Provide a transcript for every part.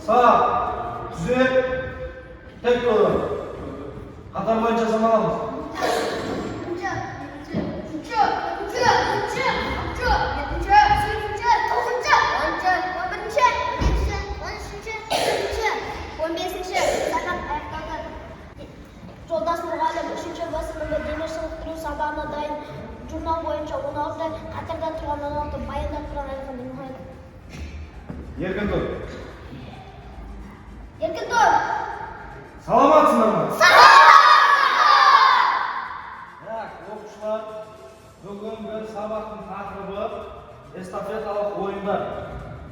Sağ, düzelt, tek doğru. Katar boyunca zaman alın. Жолдас мұғалім үшінші басылымда дене шынықтыру сабағына дайын. Журнал бойынша 16, қатарда тұрған 16, баяндап тұрған айтқан мұғалім. Еркін тұр. Еркін тұр. Саламатсыңдар ма? Так, оқушылар, бүгінгі сабақтың тақырыбы эстафеталық ойындар.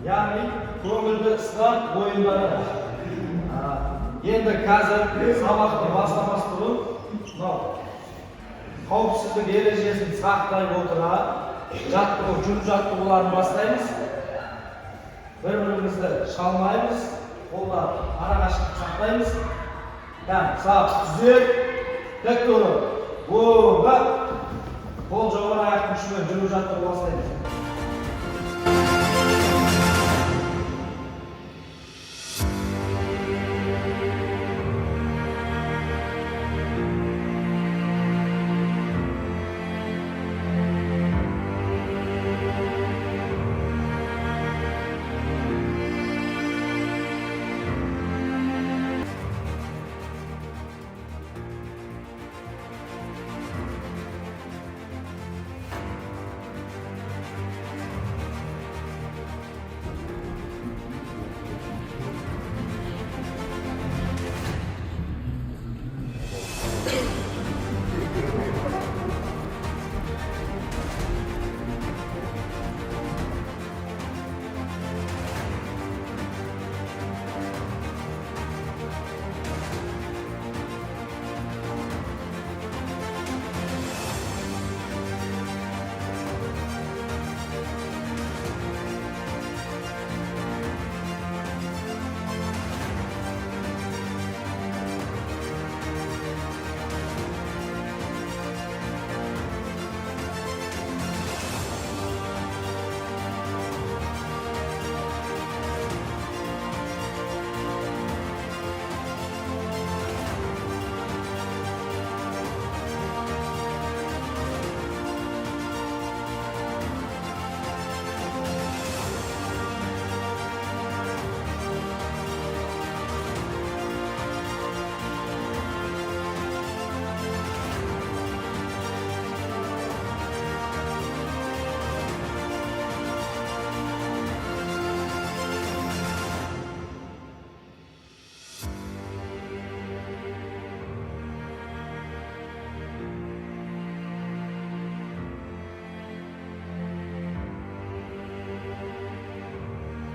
Яғни көңілді ыстар ойындары. Енді қазір сабақты бастамас бұрын қауіпсіздік ережесін сақтай отыра жүріп жаттығуларын бастаймыз. Бір-бірімізді шалмаймыз, қолдар арақашықтық сақтаймыз. Сап, түзел, тек тұру, оңға, қол жоғары аяқтың ұшымен жүріп жаттығу бастаймыз.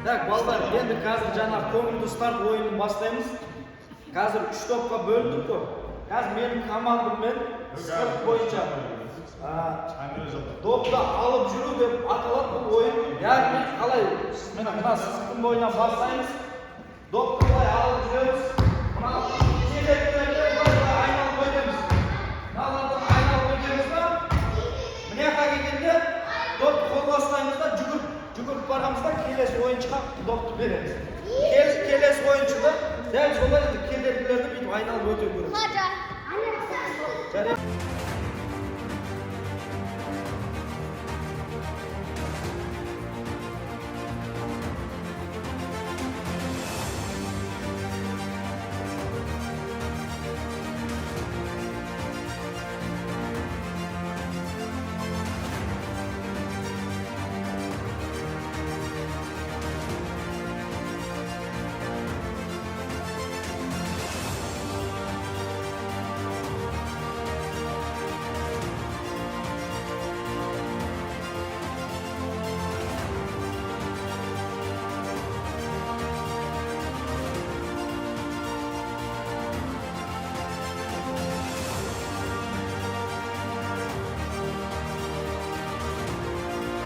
Так, балдар, енді қазір жаңа көңілді старт ойынын бастаймыз. Қазір 3 топқа бөліндік қой. Қазір менің командаммен спорт бойынша допты алып жүру деп аталады бұл ойын. Яғни қалай мына сызықтың бойынан бастаймыз. Допты қалай алып жүреміз. Мына келеттерді айналып өтеміз. Мыналарды айналып өтеміз ба? Мына жаққа келгенде допты қолға ұстаймыз да жүгіріп барамыз да келесі ойыншыға допты береміз. Келесі ойыншыда дәл солай кедергілерді бүйтіп айналып өте көреміз.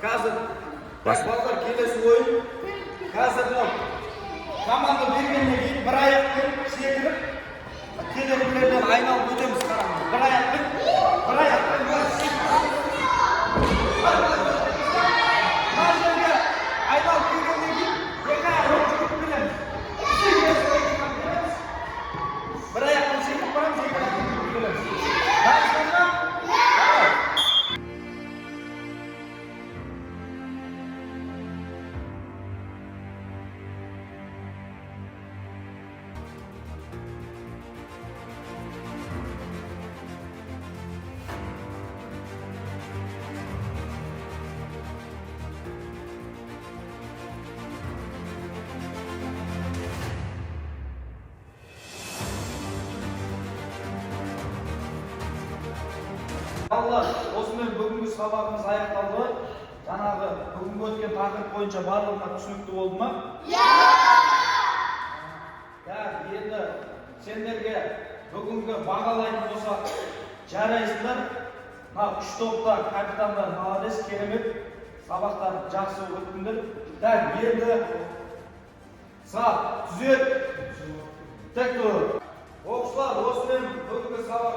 Қазір балдар келесі ойын. Қазір команда бергеннен кейін бір аяқпен секіріп кедергілерден айналып өтеміз. Қараңыз. Бір аяқпен мына жерге айналып келгеннен кейін екі аяқпен жүгіріп келеміз. балалар, осымен бүгінгі сабағымыз аяқталды. Жаңағы бүгінгі өткен тақырып бойынша барлығына түсінікті болды ма? Енді сендерге бүгінгі бағалайтын болсақ жарайсыңдар. Мына 3 топта капитандар молодец, керемет. Сабақтарды жақсы өттіңдер. Енді сап, түзет. Тек тұр. Оқушылар, осымен бүгінгі сабақ